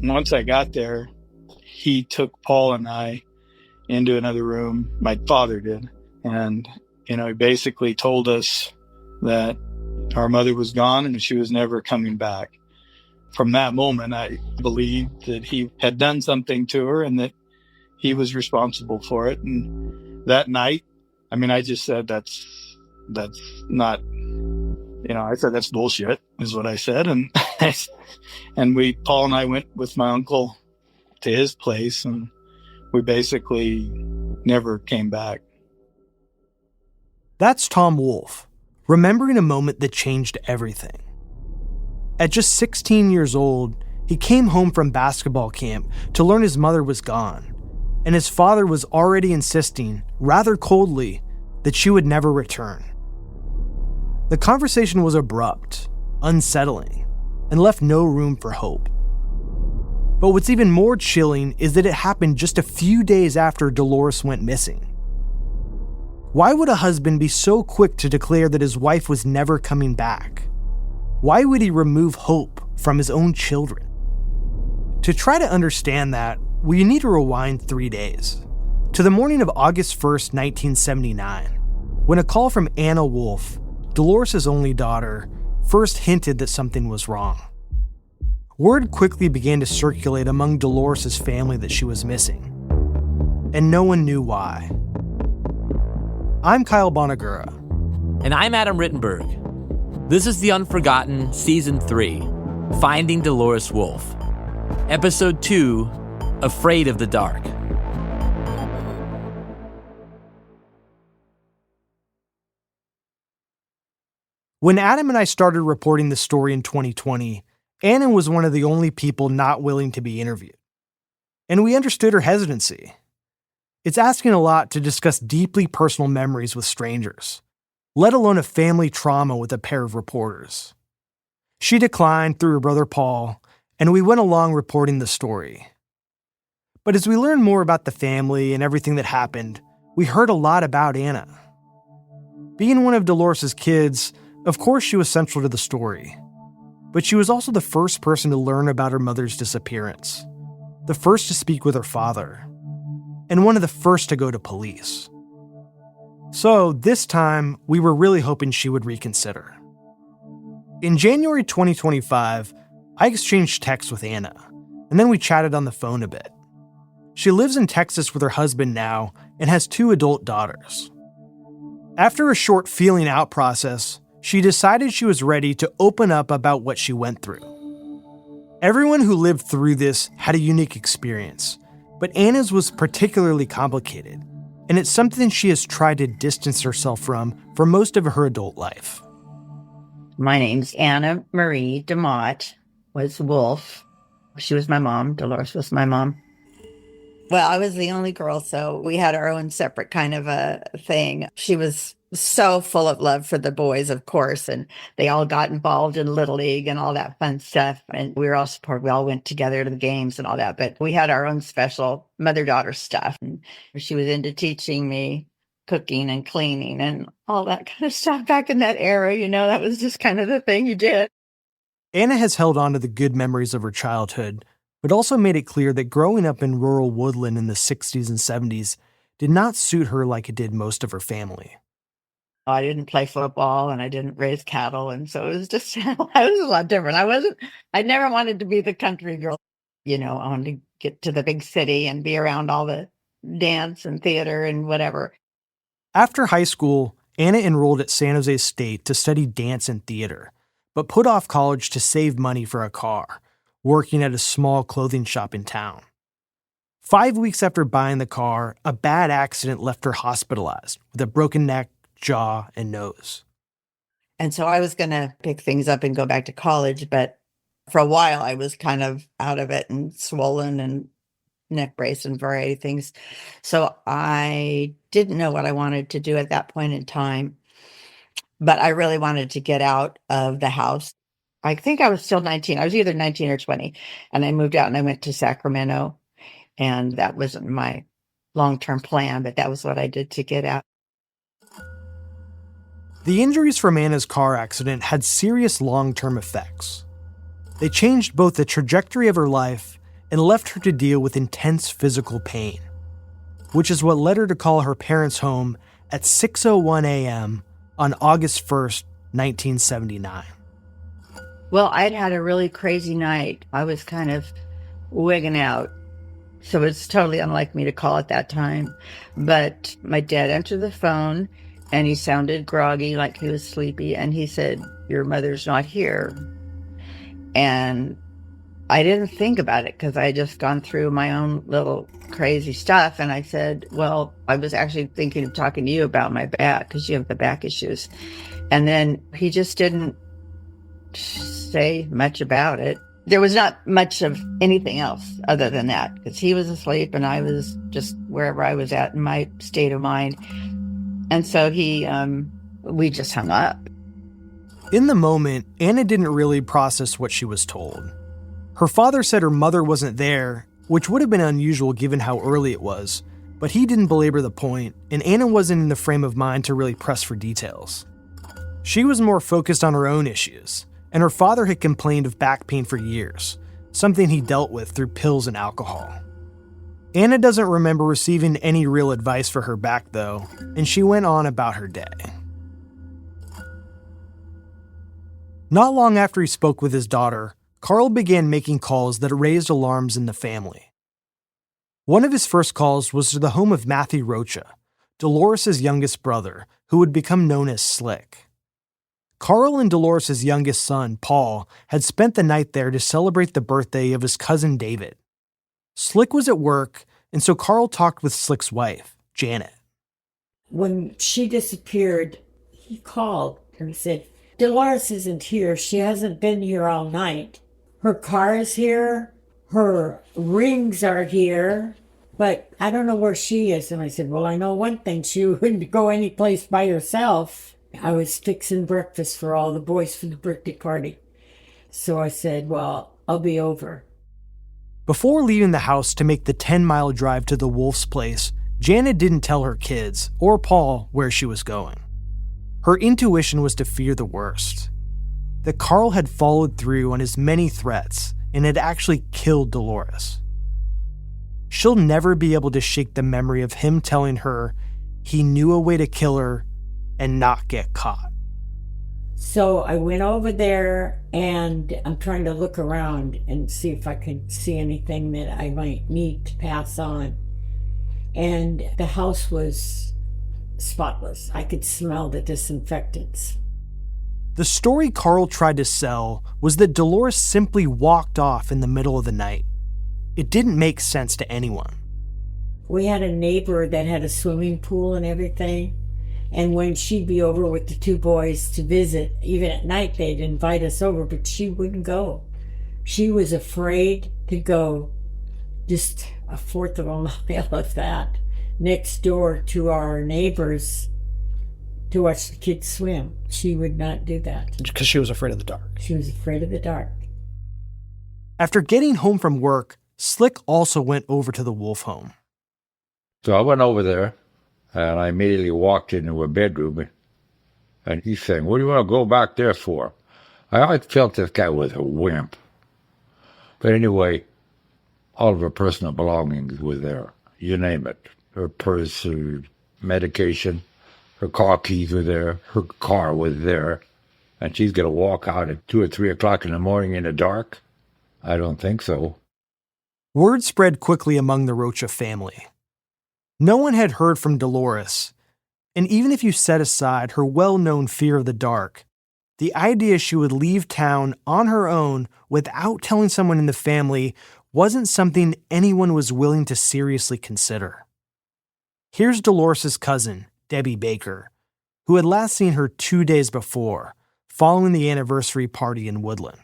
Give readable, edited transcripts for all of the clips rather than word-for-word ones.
Once I got there, he took Paul and I into another room. My father did. And, he basically told us that our mother was gone and she was never coming back. From that moment, I believed that he had done something to her and that he was responsible for it. And that night, I just said, that's not, I said, that's bullshit, is what I said. And, Paul and I went with my uncle to his place, and we basically never came back. That's Tom Wolfe, remembering a moment that changed everything. At just 16 years old, he came home from basketball camp to learn his mother was gone, and his father was already insisting, rather coldly, that she would never return. The conversation was abrupt, unsettling, and left no room for hope. But what's even more chilling is that it happened just a few days after Dolores went missing. Why would a husband be so quick to declare that his wife was never coming back? Why would he remove hope from his own children? To try to understand that, we need to rewind 3 days, to the morning of August 1st, 1979, when a call from Anna Wolfe, Dolores' only daughter, first hinted that something was wrong. Word quickly began to circulate among Dolores' family that she was missing, and no one knew why. I'm Kyle Bonagura. And I'm Adam Rittenberg. This is The Unforgotten, Season 3, Finding Dolores Wolfe. Episode 2, Afraid of the Dark. When Adam and I started reporting this story in 2020, Anna was one of the only people not willing to be interviewed. And we understood her hesitancy. It's asking a lot to discuss deeply personal memories with strangers, let alone a family trauma with a pair of reporters. She declined through her brother Paul, and we went along reporting the story. But as we learned more about the family and everything that happened, we heard a lot about Anna. Being one of Dolores' kids, of course she was central to the story. But she was also the first person to learn about her mother's disappearance, the first to speak with her father, and one of the first to go to police. So this time, we were really hoping she would reconsider. In January 2025, I exchanged texts with Anna, and then we chatted on the phone a bit. She lives in Texas with her husband now and has 2 adult daughters. After a short feeling out process, she decided she was ready to open up about what she went through. Everyone who lived through this had a unique experience, but Anna's was particularly complicated, and it's something she has tried to distance herself from for most of her adult life. My name's Anna Marie DeMott, was Wolfe. She was my mom. Dolores was my mom. Well, I was the only girl, so we had our own separate kind of a thing. She was so full of love for the boys, of course, and they all got involved in Little League and all that fun stuff. And we were all supported. We all went together to the games and all that, but we had our own special mother-daughter stuff. And she was into teaching me cooking and cleaning and all that kind of stuff back in that era. That was just kind of the thing you did. Anna has held on to the good memories of her childhood, but also made it clear that growing up in rural woodland in the 60s and 70s did not suit her like it did most of her family. I didn't play football and I didn't raise cattle. And so it was just, I was a lot different. I never wanted to be the country girl. I wanted to get to the big city and be around all the dance and theater and whatever. After high school, Anna enrolled at San Jose State to study dance and theater, but put off college to save money for a car, working at a small clothing shop in town. 5 weeks after buying the car, a bad accident left her hospitalized with a broken neck, jaw, and nose. And so I was going to pick things up and go back to college, but for a while I was kind of out of it and swollen and neck brace and variety of things. So I didn't know what I wanted to do at that point in time, but I really wanted to get out of the house. I think I was still 19. I was either 19 or 20. And I moved out and I went to Sacramento. And that wasn't my long-term plan, but that was what I did to get out. The injuries from Anna's car accident had serious long-term effects. They changed both the trajectory of her life and left her to deal with intense physical pain, which is what led her to call her parents' home at 6:01 a.m. on August 1st, 1979. Well, I'd had a really crazy night. I was kind of wigging out. So it's totally unlike me to call at that time. But my dad answered the phone and he sounded groggy, like he was sleepy. And he said, "Your mother's not here." And I didn't think about it because I had just gone through my own little crazy stuff. And I said, "Well, I was actually thinking of talking to you about my back because you have the back issues." And then he just didn't say much about it. There was not much of anything else other than that because he was asleep and I was just wherever I was at in my state of mind. And so we just hung up. In the moment, Anna didn't really process what she was told. Her father said her mother wasn't there, which would have been unusual given how early it was, but he didn't belabor the point, and Anna wasn't in the frame of mind to really press for details. She was more focused on her own issues, and her father had complained of back pain for years, something he dealt with through pills and alcohol. Anna doesn't remember receiving any real advice for her back, though, and she went on about her day. Not long after he spoke with his daughter, Carl began making calls that raised alarms in the family. One of his first calls was to the home of Matthew Rocha, Dolores' youngest brother, who would become known as Slick. Carl and Dolores' youngest son, Paul, had spent the night there to celebrate the birthday of his cousin David. Slick was at work, and so Carl talked with Slick's wife, Janet. When she disappeared, he called and said, "Dolores isn't here. She hasn't been here all night. Her car is here. Her rings are here, but I don't know where she is." And I said, "Well, I know one thing. She wouldn't go any place by herself." I was fixing breakfast for all the boys for the birthday party. So I said, "Well, I'll be over." Before leaving the house to make the 10-mile drive to the Wolf's place, Janet didn't tell her kids or Paul where she was going. Her intuition was to fear the worst. That Carl had followed through on his many threats and had actually killed Dolores. She'll never be able to shake the memory of him telling her he knew a way to kill her and not get caught. So I went over there and I'm trying to look around and see if I could see anything that I might need to pass on. And the house was spotless. I could smell the disinfectants. The story Carl tried to sell was that Dolores simply walked off in the middle of the night. It didn't make sense to anyone. We had a neighbor that had a swimming pool and everything. And when she'd be over with the two boys to visit, even at night, they'd invite us over, but she wouldn't go. She was afraid to go just a fourth of a mile of that next door to our neighbors to watch the kids swim. She would not do that. Because she was afraid of the dark. She was afraid of the dark. After getting home from work, Slick also went over to the Wolf home. So I went over there, and I immediately walked into her bedroom, and he's saying, "What do you want to go back there for?" I always felt this guy was a wimp. But anyway, all of her personal belongings were there. You name it. Her purse, her medication, her car keys were there. Her car was there. And she's going to walk out at 2 or 3 o'clock in the morning in the dark? I don't think so. Word spread quickly among the Rocha family. No one had heard from Dolores, and even if you set aside her well-known fear of the dark, the idea she would leave town on her own without telling someone in the family wasn't something anyone was willing to seriously consider. Here's Dolores' cousin, Debbie Baker, who had last seen her 2 days before, following the anniversary party in Woodland.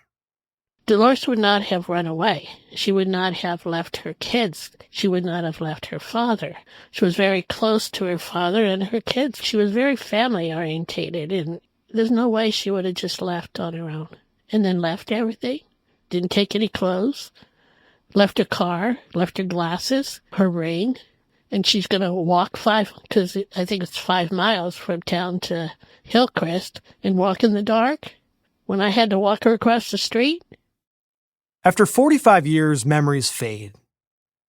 Dolores would not have run away. She would not have left her kids. She would not have left her father. She was very close to her father and her kids. She was very family-orientated, and there's no way she would have just left on her own. And then left everything, didn't take any clothes, left her car, left her glasses, her ring, and she's going to walk because I think it's 5 miles from town to Hillcrest, and walk in the dark when I had to walk her across the street. After 45 years, memories fade.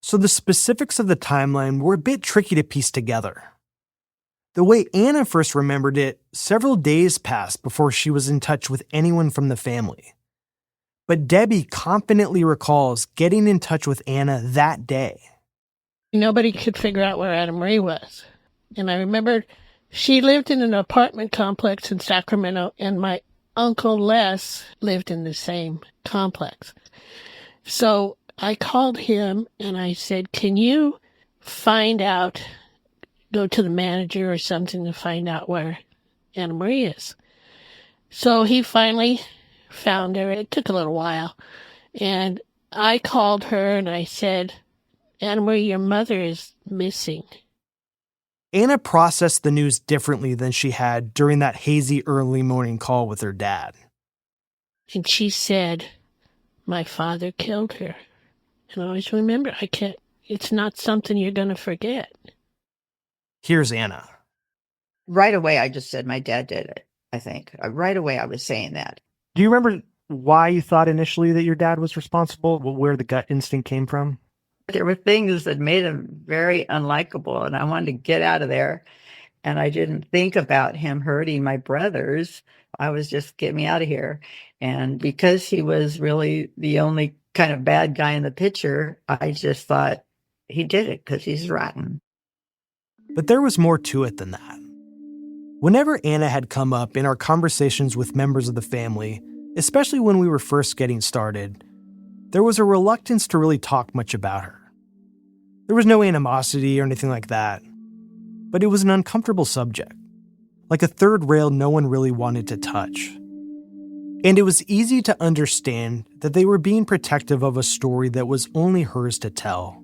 So the specifics of the timeline were a bit tricky to piece together. The way Anna first remembered it, several days passed before she was in touch with anyone from the family. But Debbie confidently recalls getting in touch with Anna that day. Nobody could figure out where Anna Marie was. And I remembered she lived in an apartment complex in Sacramento, and my Uncle Les lived in the same complex. So I called him and I said, can you find out, go to the manager or something to find out where Anna Marie is? So he finally found her. It took a little while. And I called her and I said, Anna Marie, your mother is missing. Anna processed the news differently than she had during that hazy early morning call with her dad. And she said, my father killed her. And I always remember, it's not something you're going to forget. Here's Anna. Right away, I just said my dad did it, I think. Right away, I was saying that. Do you remember why you thought initially that your dad was responsible? Where the gut instinct came from? There were things that made him very unlikable, and I wanted to get out of there. And I didn't think about him hurting my brothers. I was just, get me out of here. And because he was really the only kind of bad guy in the picture, I just thought he did it because he's rotten. But there was more to it than that. Whenever Anna had come up in our conversations with members of the family, especially when we were first getting started, there was a reluctance to really talk much about her. There was no animosity or anything like that, but it was an uncomfortable subject, like a third rail no one really wanted to touch. And it was easy to understand that they were being protective of a story that was only hers to tell.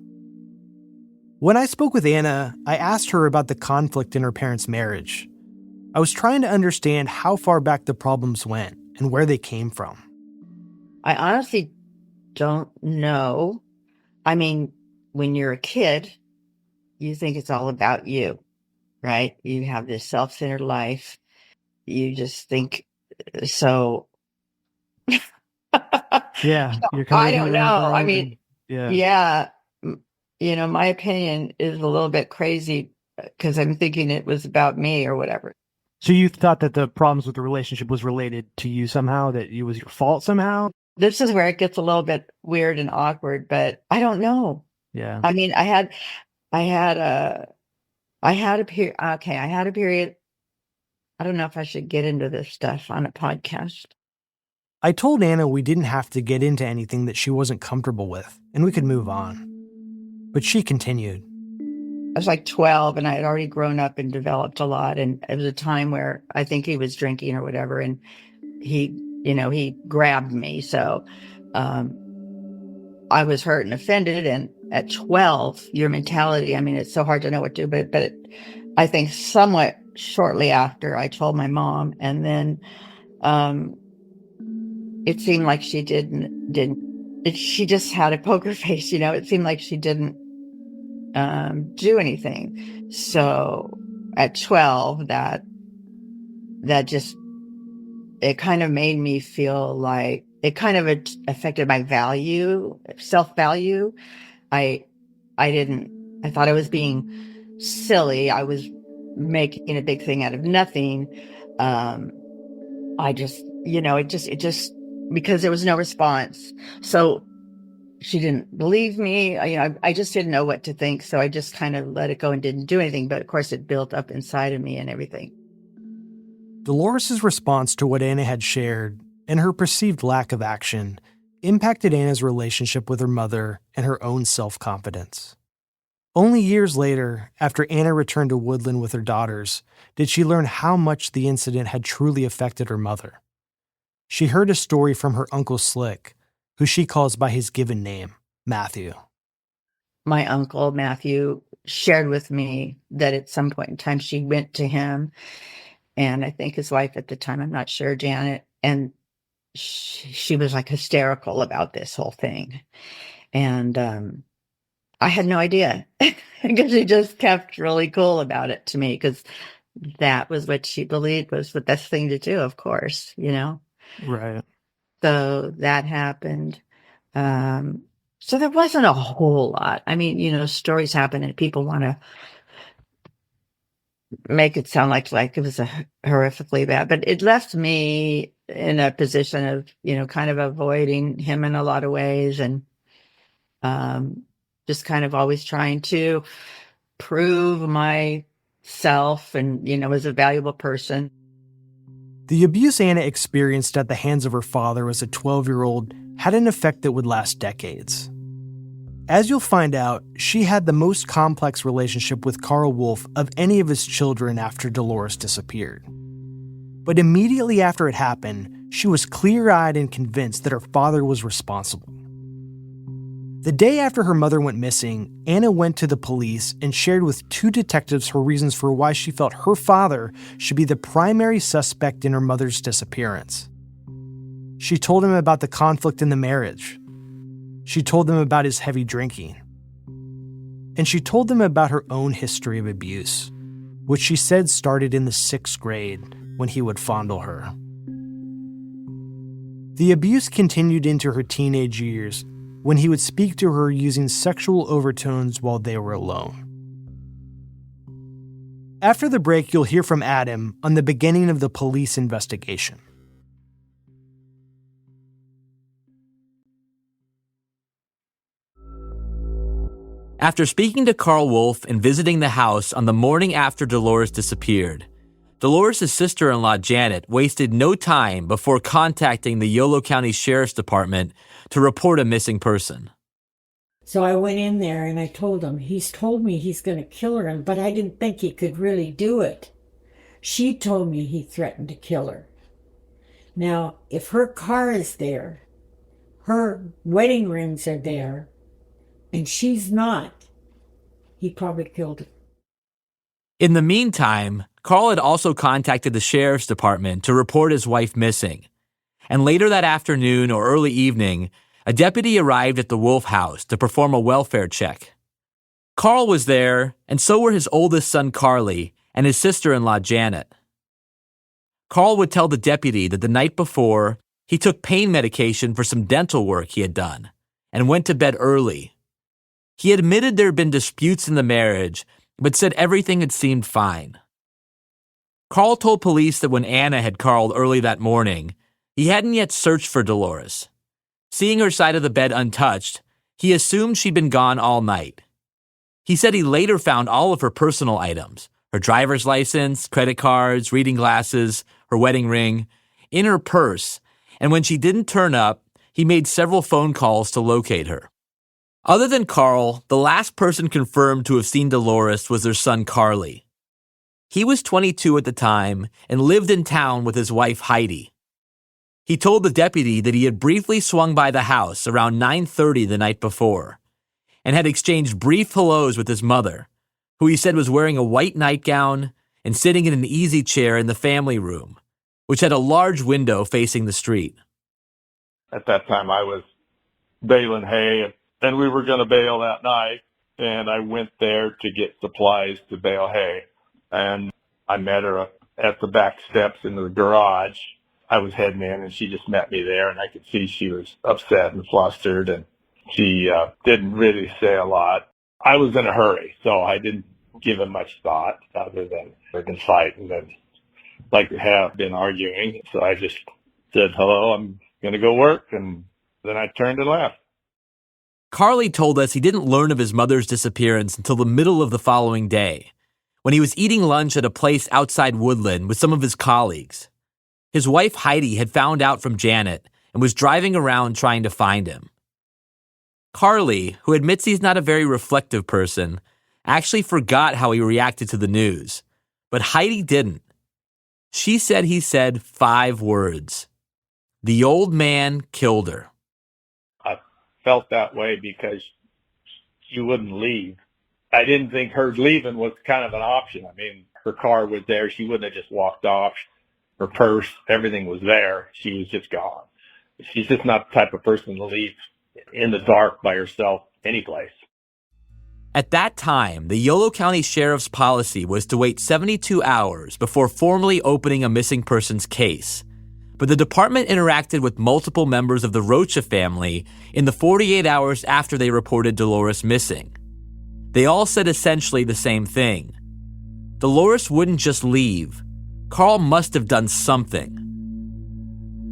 When I spoke with Anna, I asked her about the conflict in her parents' marriage. I was trying to understand how far back the problems went and where they came from. I honestly don't know. I mean, when you're a kid, you think it's all about you, right? You have this self-centered life. You just think so. Yeah, you're I don't know. I mean, yeah, my opinion is a little bit crazy because I'm thinking it was about me or whatever. So you thought that the problems with the relationship was related to you somehow, that it was your fault somehow? This is where it gets a little bit weird and awkward, but I don't know. Yeah. I mean, I had a period. Okay, I had a period. I don't know if I should get into this stuff on a podcast. I told Anna we didn't have to get into anything that she wasn't comfortable with, and we could move on. But she continued. I was like 12 and I had already grown up and developed a lot. And it was a time where I think he was drinking or whatever. And he grabbed me. So I was hurt and offended. And at 12, your mentality, I mean, it's so hard to know what to do. But I think somewhat shortly after I told my mom. And then it seemed like she she just had a poker face, it seemed like she didn't do anything. So at 12, that just, it kind of made me feel like it kind of affected my self-value. I thought I was being silly. I was making a big thing out of nothing. It just because there was no response. So she didn't believe me. I just didn't know what to think. So I just kind of let it go and didn't do anything. But of course, it built up inside of me and everything. Dolores' response to what Anna had shared and her perceived lack of action impacted Anna's relationship with her mother and her own self-confidence. Only years later, after Anna returned to Woodland with her daughters, did she learn how much the incident had truly affected her mother. She heard a story from her Uncle Slick, who she calls by his given name, Matthew. My uncle, Matthew, shared with me that at some point in time she went to him, and I think his wife at the time, I'm not sure, Janet, and she was like hysterical about this whole thing. And I had no idea because she just kept really cool about it to me because that was what she believed was the best thing to do, of course, Right. So that happened. So there wasn't a whole lot. I mean, stories happen and people want to make it sound like it was horrifically bad, but it left me in a position of, kind of avoiding him in a lot of ways, and just kind of always trying to prove myself and, as a valuable person. The abuse Anna experienced at the hands of her father as a 12-year-old had an effect that would last decades. As you'll find out, she had the most complex relationship with Carl Wolf of any of his children after Dolores disappeared. But immediately after it happened, she was clear-eyed and convinced that her father was responsible. The day after her mother went missing, Anna went to the police and shared with 2 detectives her reasons for why she felt her father should be the primary suspect in her mother's disappearance. She told him about the conflict in the marriage. She told them about his heavy drinking. And she told them about her own history of abuse, which she said started in the 6th grade when he would fondle her. The abuse continued into her teenage years when he would speak to her using sexual overtones while they were alone. After the break, you'll hear from Adam on the beginning of the police investigation. After speaking to Carl Wolf and visiting the house on the morning after Dolores disappeared, Dolores' sister-in-law Janet wasted no time before contacting the Yolo County Sheriff's Department to report a missing person. So I went in there and I told him, he's told me he's going to kill her, but I didn't think he could really do it. She told me he threatened to kill her. Now, if her car is there, her wedding rings are there, and she's not, he probably killed her. In the meantime, Carl had also contacted the Sheriff's Department to report his wife missing. And later that afternoon or early evening, a deputy arrived at the Wolf house to perform a welfare check. Carl was there, and so were his oldest son Carly and his sister-in-law Janet. Carl would tell the deputy that the night before, he took pain medication for some dental work he had done and went to bed early. He admitted there had been disputes in the marriage, but said everything had seemed fine. Carl told police that when Anna had called early that morning, he hadn't yet searched for Dolores. Seeing her side of the bed untouched, he assumed she'd been gone all night. He said he later found all of her personal items, her driver's license, credit cards, reading glasses, her wedding ring, in her purse, and when she didn't turn up, he made several phone calls to locate her. Other than Carl, the last person confirmed to have seen Dolores was their son Carly. He was 22 at the time and lived in town with his wife Heidi. He told the deputy that he had briefly swung by the house around 9:30 the night before and had exchanged brief hellos with his mother, who he said was wearing a white nightgown and sitting in an easy chair in the family room, which had a large window facing the street. At that time, I was baling hay, and we were going to bale that night, and I went there to get supplies to bale hay, and I met her at the back steps into the garage. I was heading in, and she just met me there, and I could see she was upset and flustered, and she didn't really say a lot. I was in a hurry, so I didn't give it much thought other than we've been fighting and like to have been arguing. So I just said, hello, I'm going to go work, and then I turned and left. Carly told us he didn't learn of his mother's disappearance until the middle of the following day, when he was eating lunch at a place outside Woodland with some of his colleagues. His wife Heidi had found out from Janet and was driving around trying to find him. Carly, who admits he's not a very reflective person, actually forgot how he reacted to the news, but Heidi didn't. She said he said 5 words. The old man killed her. I felt that way because she wouldn't leave. I didn't think her leaving was kind of an option. I mean, her car was there. She wouldn't have just walked off. Her purse, everything was there. She was just gone. She's just not the type of person to leave in the dark by herself anyplace. At that time, the Yolo County Sheriff's policy was to wait 72 hours before formally opening a missing persons case. but the department interacted with multiple members of the Rocha family in the 48 hours after they reported Dolores missing. They all said essentially the same thing. Dolores wouldn't just leave. Carl must have done something.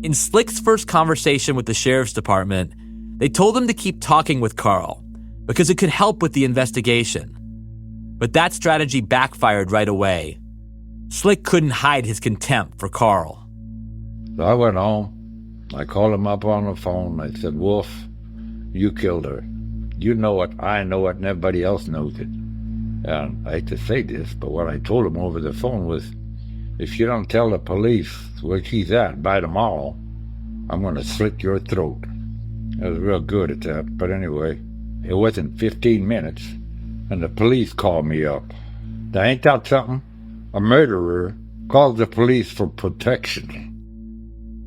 In Slick's first conversation with the sheriff's department, they told him to keep talking with Carl because it could help with the investigation. But that strategy backfired right away. Slick couldn't hide his contempt for Carl. So I went home. I called him up on the phone. I said, Wolf, you killed her. You know it, I know it, and everybody else knows it. And I hate to say this, but what I told him over the phone was, if you don't tell the police where she's at by tomorrow, I'm going to slit your throat. I was real good at that, but anyway, it wasn't 15 minutes, and the police called me up. Now, ain't that something? A murderer called the police for protection.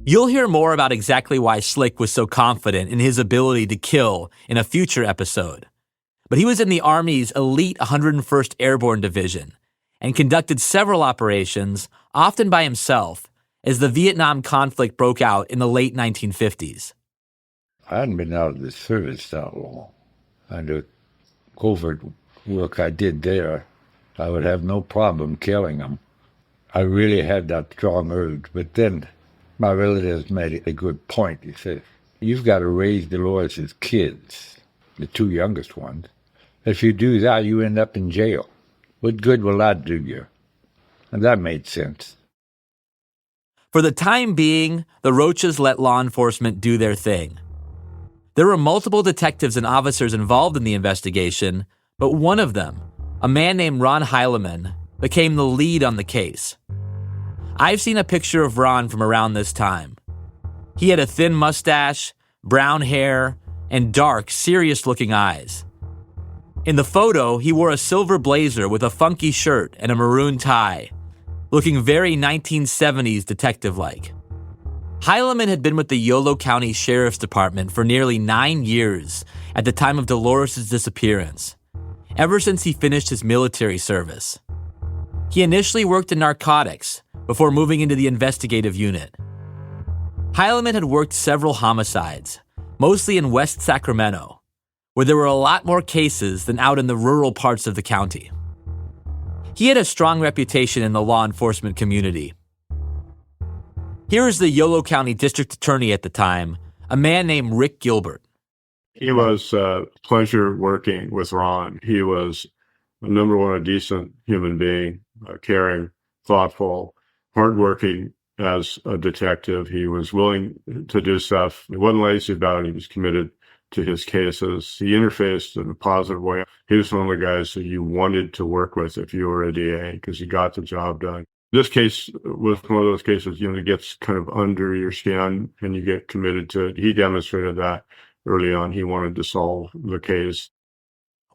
You'll hear more about exactly why Slick was so confident in his ability to kill in a future episode. But he was in the Army's elite 101st Airborne Division and conducted several operations, often by himself, as the Vietnam conflict broke out in the late 1950s. I hadn't been out of the service that long. And the covert work I did there, I would have no problem killing them. I really had that strong urge. But then my relatives made a good point. He said, you've got to raise Dolores' kids, the two youngest ones. If you do that, you end up in jail. What good will that do you? And that made sense. For the time being, the Roachas let law enforcement do their thing. There were multiple detectives and officers involved in the investigation, but one of them, a man named Ron Heilemann, became the lead on the case. I've seen a picture of Ron from around this time. He had a thin mustache, brown hair, and dark, serious-looking eyes. In the photo, he wore a silver blazer with a funky shirt and a maroon tie, looking very 1970s detective-like. Heilemann had been with the Yolo County Sheriff's Department for nearly 9 years at the time of Dolores' disappearance, ever since he finished his military service. He initially worked in narcotics before moving into the investigative unit. Heilemann had worked several homicides, mostly in West Sacramento, where there were a lot more cases than out in the rural parts of the county. He had a strong reputation in the law enforcement community. Here is the Yolo County District Attorney at the time, a man named Rick Gilbert. It was a pleasure working with Ron. He was, number one, a decent human being, caring, thoughtful, hardworking as a detective. He was willing to do stuff. He wasn't lazy about it. He was committed to his cases. He interfaced in a positive way. He was one of the guys that you wanted to work with if you were a DA because he got the job done. This case was one of those cases, it gets kind of under your skin and you get committed to it. He demonstrated that early on. He wanted to solve the case.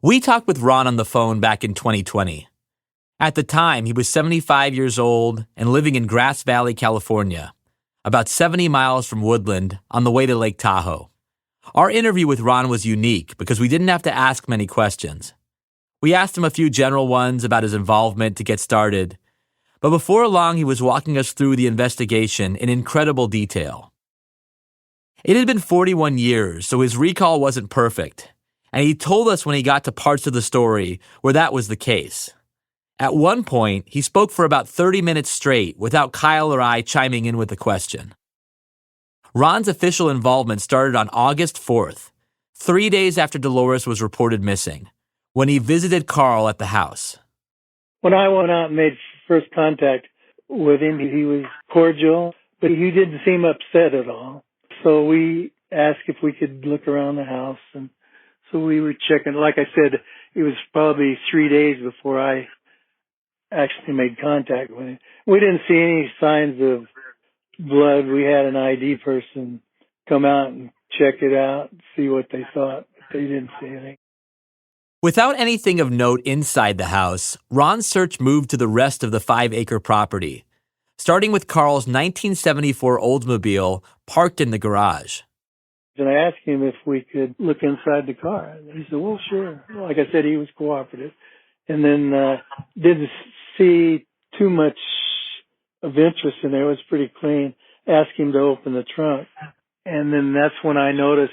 We talked with Ron on the phone back in 2020. At the time, he was 75 years old and living in Grass Valley, California, about 70 miles from Woodland on the way to Lake Tahoe. Our interview with Ron was unique because we didn't have to ask many questions. We asked him a few general ones about his involvement to get started, but before long he was walking us through the investigation in incredible detail. It had been 41 years, so his recall wasn't perfect, and he told us when he got to parts of the story where that was the case. At one point, he spoke for about 30 minutes straight without Kyle or I chiming in with a question. Ron's official involvement started on August 4th, 3 days after Dolores was reported missing, when he visited Carl at the house. When I went out and made first contact with him, he was cordial, but he didn't seem upset at all. So we asked if we could look around the house, and so we were checking. Like I said, it was probably 3 days before I actually made contact with him. We didn't see any signs of blood. We had an ID person come out and check it out and see what they thought, but they didn't see anything. Without anything of note inside the house, Ron's search moved to the rest of the 5-acre property, starting with Carl's 1974 Oldsmobile parked in the garage. And I asked him if we could look inside the car. And he said, well, sure. Like I said, he was cooperative. And then didn't see too much of interest in there. It was pretty clean. ask him to open the trunk. And then that's when I noticed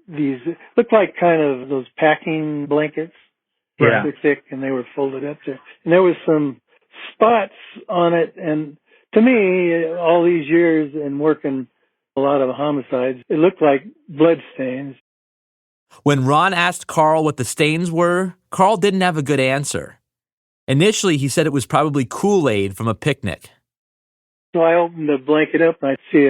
these, looked like kind of those packing blankets, pretty thick, and they were folded up there. And there was some spots on it. And to me, all these years and working a lot of homicides, it looked like blood stains. When Ron asked Carl what the stains were, Carl didn't have a good answer. Initially, he said it was probably Kool-Aid from a picnic. So I opened the blanket up and I see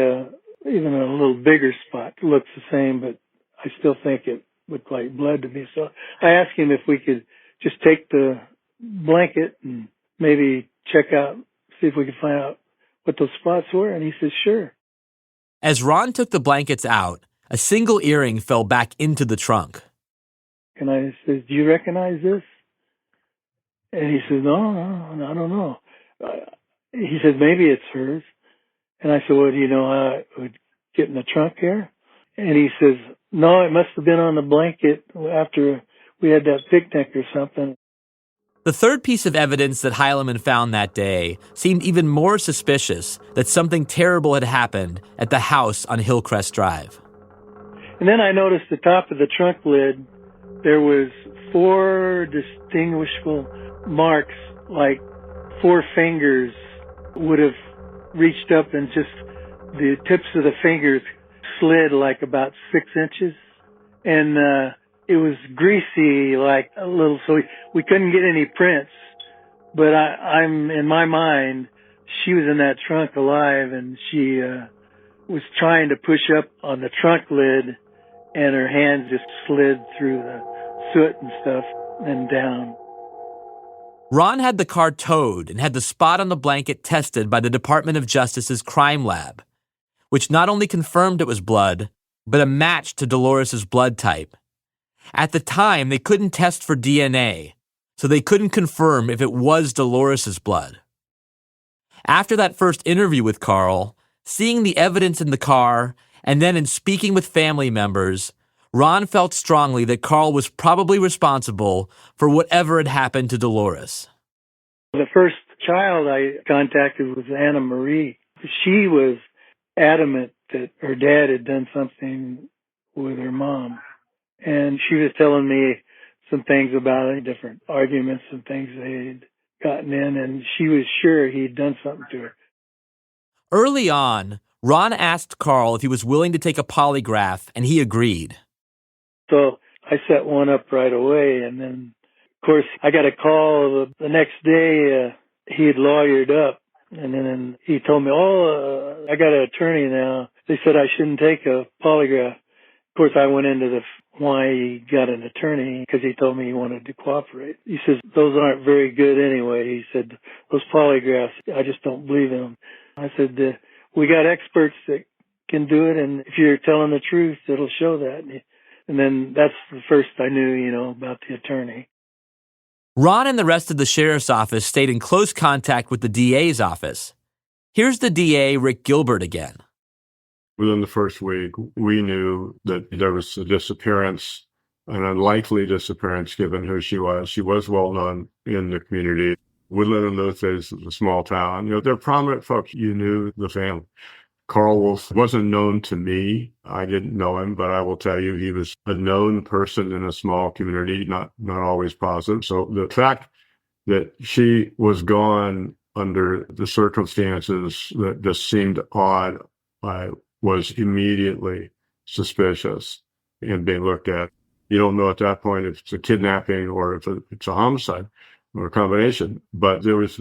even a little bigger spot. It looks the same, but I still think it looked like blood to me. So I asked him if we could just take the blanket and maybe check out, see if we could find out what those spots were. And he says, sure. As Ron took the blankets out, a single earring fell back into the trunk. And I said, do you recognize this? And he said, no, I don't know. He said, maybe it's hers. And I said, well, do you know how it would get in the trunk here? And he says, no, it must have been on the blanket after we had that picnic or something. The third piece of evidence that Heilemann found that day seemed even more suspicious that something terrible had happened at the house on Hillcrest Drive. And then I noticed the top of the trunk lid, there was 4 distinguishable marks, like 4 fingers would have reached up and just the tips of the fingers slid like about 6 inches. And it was greasy, like a little, so we couldn't get any prints. But I'm in my mind, she was in that trunk alive, and she was trying to push up on the trunk lid, and her hands just slid through the soot and stuff and down. Ron had the car towed and had the spot on the blanket tested by the Department of Justice's crime lab, which not only confirmed it was blood, but a match to Dolores' blood type. At the time, they couldn't test for DNA, so they couldn't confirm if it was Dolores' blood. After that first interview with Carl, seeing the evidence in the car, and then in speaking with family members, Ron felt strongly that Carl was probably responsible for whatever had happened to Dolores. The first child I contacted was Anna Marie. She was adamant that her dad had done something with her mom. And she was telling me some things about it, different arguments and things they had gotten in, and she was sure he'd done something to her. Early on, Ron asked Carl if he was willing to take a polygraph, and he agreed. So I set one up right away, and then, of course, I got a call the next day. He had lawyered up, and then he told me, I got an attorney now. They said I shouldn't take a polygraph. Of course, I went into why he got an attorney, because he told me he wanted to cooperate. He says, those aren't very good anyway. He said, those polygraphs, I just don't believe in them. I said, we got experts that can do it, and if you're telling the truth, it'll show that. And then that's the first I knew, about the attorney. Ron and the rest of the sheriff's office stayed in close contact with the DA's office. Here's the DA, Rick Gilbert, again. Within the first week, we knew that there was a disappearance, an unlikely disappearance given who she was. She was well known in the community. Woodland in those days was a small town. They're prominent folks. You knew the family. Carl Wolf wasn't known to me. I didn't know him, but I will tell you he was a known person in a small community, not always positive. So the fact that she was gone under the circumstances that just seemed odd, I was immediately suspicious and being looked at. You don't know at that point if it's a kidnapping or if it's a homicide or a combination, but there was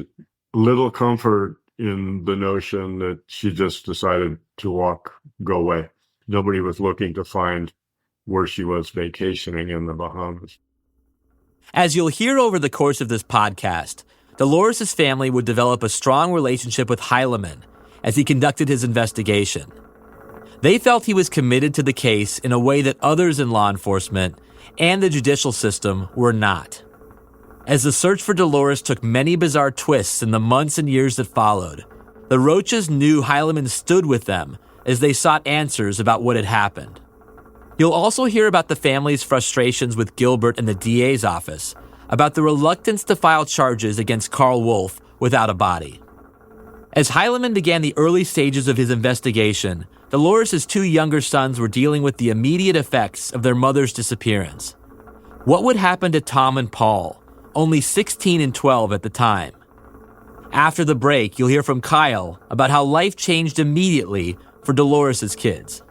little comfort in the notion that she just decided to go away. Nobody was looking to find where she was vacationing in the Bahamas. As you'll hear over the course of this podcast, Dolores' family would develop a strong relationship with Heilemann as he conducted his investigation. They felt he was committed to the case in a way that others in law enforcement and the judicial system were not. As the search for Dolores took many bizarre twists in the months and years that followed, the Roaches knew Heilemann stood with them as they sought answers about what had happened. You'll also hear about the family's frustrations with Gilbert and the DA's office, about the reluctance to file charges against Carl Wolf without a body. As Heilemann began the early stages of his investigation, Dolores' two younger sons were dealing with the immediate effects of their mother's disappearance. What would happen to Tom and Paul, only 16 and 12 at the time? After the break, you'll hear from Kyle about how life changed immediately for Dolores' kids.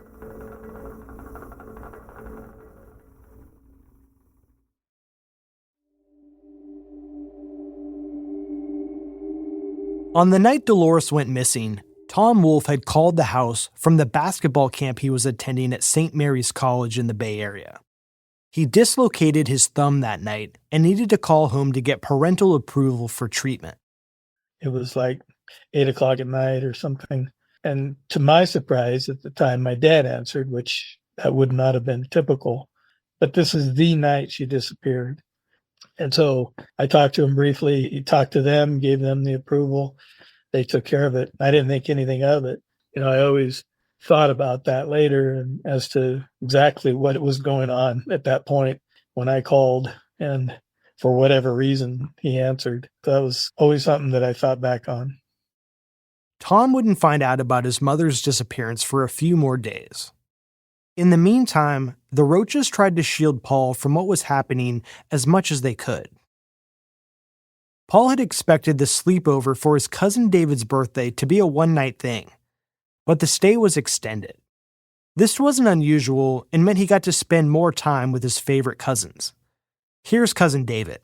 On the night Dolores went missing, Tom Wolfe had called the house from the basketball camp he was attending at St. Mary's College in the Bay Area. He dislocated his thumb that night and needed to call home to get parental approval for treatment. It was like 8 o'clock at night or something. And to my surprise, at the time, my dad answered, which that would not have been typical. But this is the night she disappeared. And so I talked to him briefly. He talked to them, gave them the approval. They took care of it. I didn't think anything of it. I always thought about that later and as to exactly what was going on at that point when I called. And for whatever reason, he answered. That was always something that I thought back on. Tom wouldn't find out about his mother's disappearance for a few more days. In the meantime, the Roaches tried to shield Paul from what was happening as much as they could. Paul had expected the sleepover for his cousin David's birthday to be a one-night thing, but the stay was extended. This wasn't unusual and meant he got to spend more time with his favorite cousins. Here's cousin David.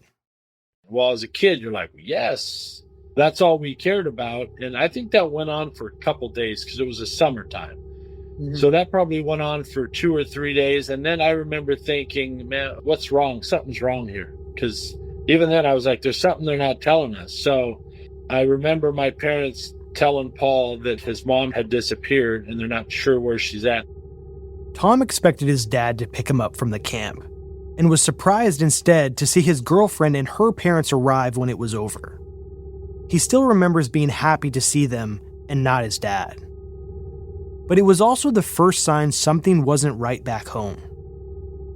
Well, as a kid, you're like, yes, that's all we cared about. And I think that went on for a couple days because it was the summertime. Mm-hmm. So that probably went on for 2 or 3 days. And then I remember thinking, man, what's wrong? Something's wrong here. Because even then I was like, there's something they're not telling us. So I remember my parents telling Paul that his mom had disappeared and they're not sure where she's at. Tom expected his dad to pick him up from the camp and was surprised instead to see his girlfriend and her parents arrive when it was over. He still remembers being happy to see them and not his dad. But it was also the first sign something wasn't right back home.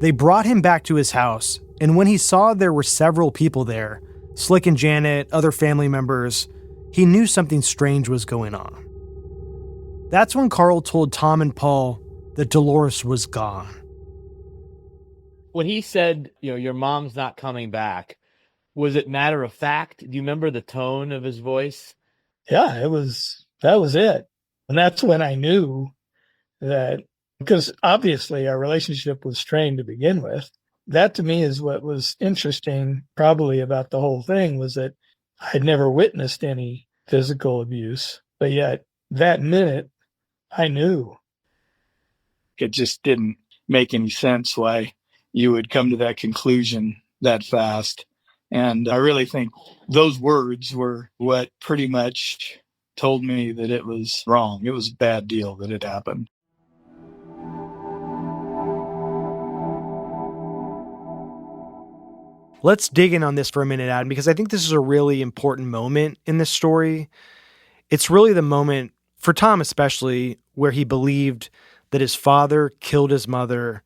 They brought him back to his house, and when he saw there were several people there, Slick and Janet, other family members, he knew something strange was going on. That's when Carl told Tom and Paul that Dolores was gone. When he said, your mom's not coming back, was it matter of fact? Do you remember the tone of his voice? Yeah, that was it. And that's when I knew that, because obviously our relationship was strained to begin with. That to me is what was interesting probably about the whole thing, was that I'd never witnessed any physical abuse, but yet that minute I knew. It just didn't make any sense why you would come to that conclusion that fast. And I really think those words were what pretty much told me that it was wrong. It was a bad deal that had happened. Let's dig in on this for a minute, Adam, because I think this is a really important moment in this story. It's really the moment, for Tom especially, where he believed that his father killed his mother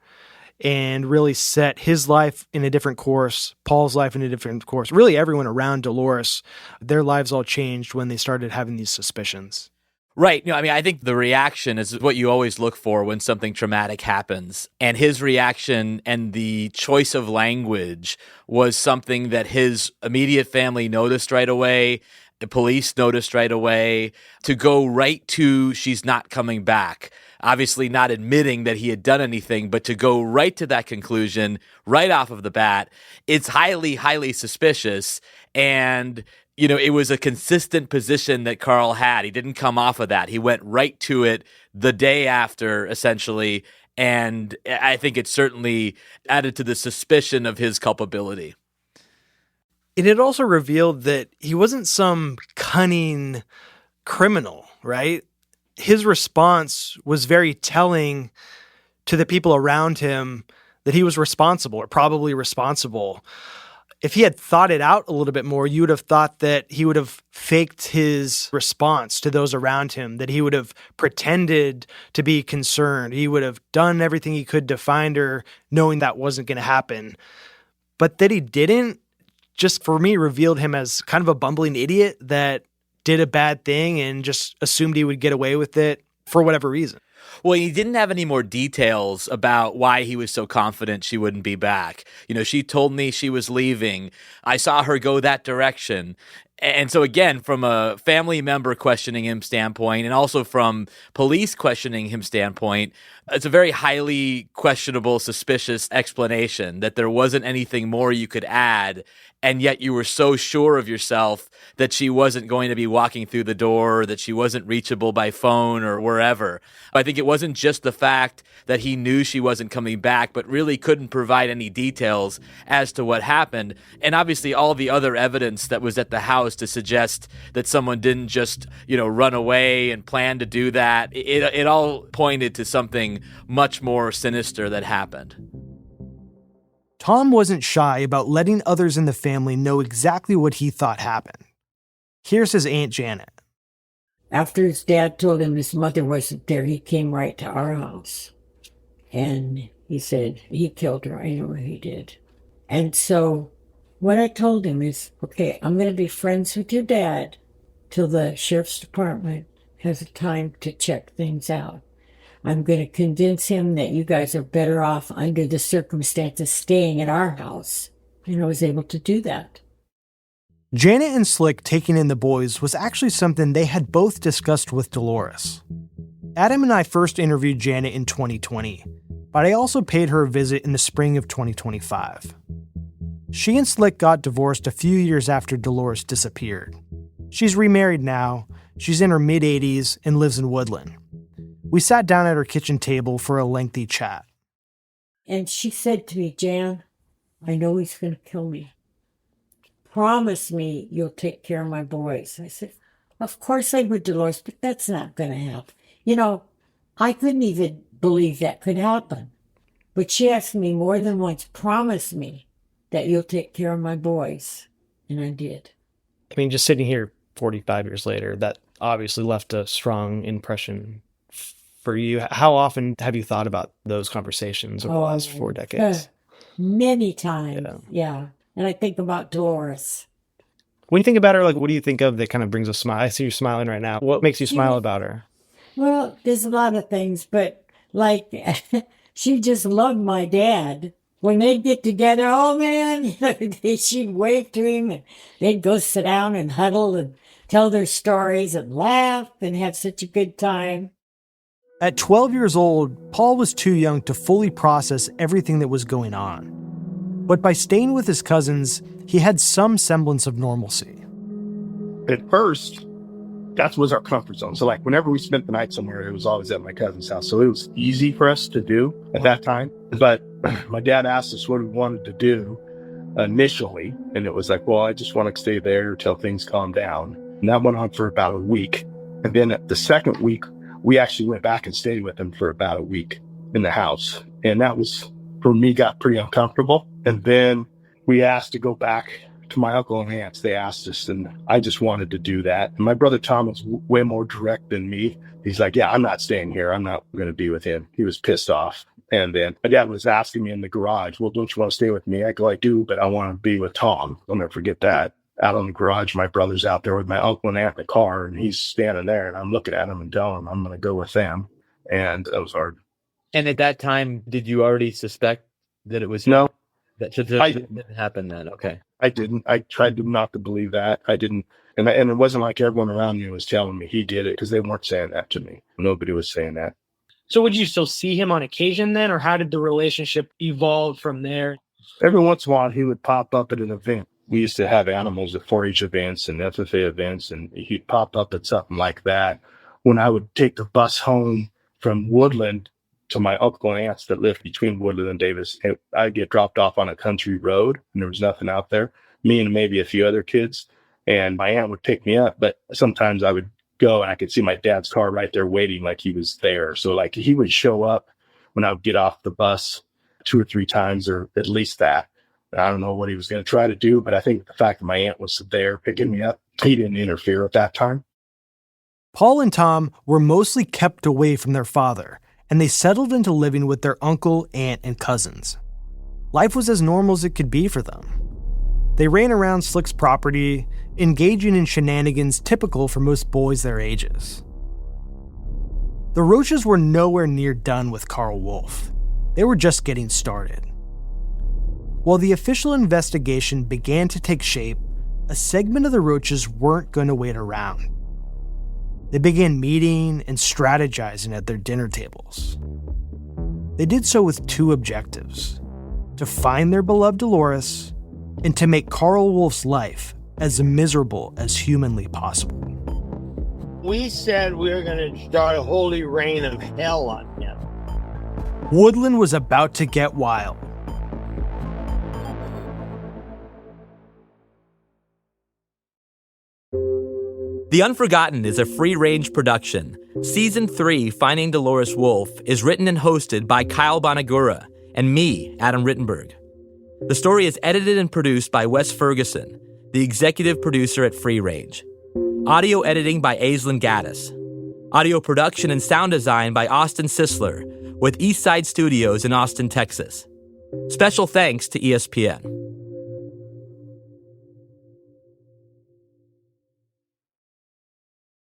and really set his life in a different course, Paul's life in a different course. Really everyone around Dolores, their lives all changed when they started having these suspicions. Right. I think the reaction is what you always look for when something traumatic happens. And his reaction and the choice of language was something that his immediate family noticed right away. The police noticed right away, to go right to she's not coming back. Obviously not admitting that he had done anything, but to go right to that conclusion right off of the bat, it's highly, highly suspicious. And it was a consistent position that Carl had. He didn't come off of that. He went right to it the day after, essentially, and I think it certainly added to the suspicion of his culpability. It had also revealed that he wasn't some cunning criminal, right? His response was very telling to the people around him that he was responsible, or probably responsible. If he had thought it out a little bit more, you would have thought that he would have faked his response to those around him, that he would have pretended to be concerned. He would have done everything he could to find her, knowing that wasn't going to happen. But that he didn't, just for me, revealed him as kind of a bumbling idiot that did a bad thing and just assumed he would get away with it for whatever reason. Well, he didn't have any more details about why he was so confident she wouldn't be back. She told me she was leaving. I saw her go that direction. And so again, from a family member questioning him standpoint, and also from police questioning him standpoint, it's a very highly questionable, suspicious explanation that there wasn't anything more you could add, and yet you were so sure of yourself that she wasn't going to be walking through the door, or that she wasn't reachable by phone or wherever. I think it wasn't just the fact that he knew she wasn't coming back, but really couldn't provide any details as to what happened. And obviously all the other evidence that was at the house to suggest that someone didn't just, run away and plan to do that. It all pointed to something much more sinister that happened. Tom wasn't shy about letting others in the family know exactly what he thought happened. Here's his Aunt Janet. After his dad told him his mother wasn't there, he came right to our house. And he said, he killed her. I know he did. And so what I told him is, okay, I'm going to be friends with your dad till the sheriff's department has a time to check things out. I'm going to convince him that you guys are better off under the circumstances staying at our house. And I was able to do that. Janet and Slick taking in the boys was actually something they had both discussed with Dolores. Adam and I first interviewed Janet in 2020, but I also paid her a visit in the spring of 2025. She and Slick got divorced a few years after Dolores disappeared. She's remarried now, she's in her mid-80s and lives in Woodland. We sat down at her kitchen table for a lengthy chat. And she said to me, Jan, I know he's going to kill me. Promise me you'll take care of my boys. I said, of course I would, Dolores, but that's not going to happen. I couldn't even believe that could happen. But she asked me more than once, promise me that you'll take care of my boys. And I did. I mean, just sitting here 45 years later, that obviously left a strong impression for you. How often have you thought about those conversations over the last 4 decades? Many times, yeah. And I think about Dolores. When you think about her, what do you think of that kind of brings a smile? I see you smiling right now. What makes you smile about her? Well, there's a lot of things, but she just loved my dad. When they'd get together, oh man, she'd wave to him and they'd go sit down and huddle and tell their stories and laugh and have such a good time. At 12 years old, Paul was too young to fully process everything that was going on. But by staying with his cousins, he had some semblance of normalcy. At first, that was our comfort zone. So whenever we spent the night somewhere, it was always at my cousin's house. So it was easy for us to do at that time. But my dad asked us what we wanted to do initially. And it was well, I just want to stay there until things calm down. And that went on for about a week. And then at the second week, we actually went back and stayed with him for about a week in the house. And that was, for me, got pretty uncomfortable. And then we asked to go back to my uncle and aunts. They asked us, and I just wanted to do that. And my brother Tom was way more direct than me. He's like, yeah, I'm not staying here. I'm not going to be with him. He was pissed off. And then my dad was asking me in the garage, well, don't you want to stay with me? I go, I do, but I want to be with Tom. I'll never forget that. Out on the garage, my brother's out there with my uncle and aunt in the car, and he's standing there, and I'm looking at him and telling him I'm going to go with them. And that was hard. And at that time, did you already suspect that it was No. That didn't happen then? Okay. I didn't. I tried not to believe that. I didn't. And it wasn't like everyone around me was telling me he did it, because they weren't saying that to me. Nobody was saying that. So would you still see him on occasion then, or how did the relationship evolve from there? Every once in a while, he would pop up at an event. We used to have animals at 4-H events and FFA events, and he'd pop up at something like that. When I would take the bus home from Woodland to my uncle and aunts that lived between Woodland and Davis, I'd get dropped off on a country road, and there was nothing out there. Me and maybe a few other kids, and my aunt would pick me up. But sometimes I would go, and I could see my dad's car right there waiting, like he was there. So he would show up when I would get off the bus 2 or 3 times, or at least that. I don't know what he was going to try to do, but I think the fact that my aunt was there picking me up, he didn't interfere at that time. Paul and Tom were mostly kept away from their father, and they settled into living with their uncle, aunt, and cousins. Life was as normal as it could be for them. They ran around Slick's property, engaging in shenanigans typical for most boys their ages. The Roaches were nowhere near done with Carl Wolf. They were just getting started. While the official investigation began to take shape, a segment of the Roaches weren't going to wait around. They began meeting and strategizing at their dinner tables. They did so with two objectives: to find their beloved Dolores and to make Carl Wolf's life as miserable as humanly possible. We said we were going to start a holy reign of hell on him. Woodland was about to get wild. The Unforgotten is a free-range production. Season 3, Finding Dolores Wolf, is written and hosted by Kyle Bonagura and me, Adam Rittenberg. The story is edited and produced by Wes Ferguson, the executive producer at Free Range. Audio editing by Aislinn Gaddis. Audio production and sound design by Austin Sisler with Eastside Studios in Austin, Texas. Special thanks to ESPN.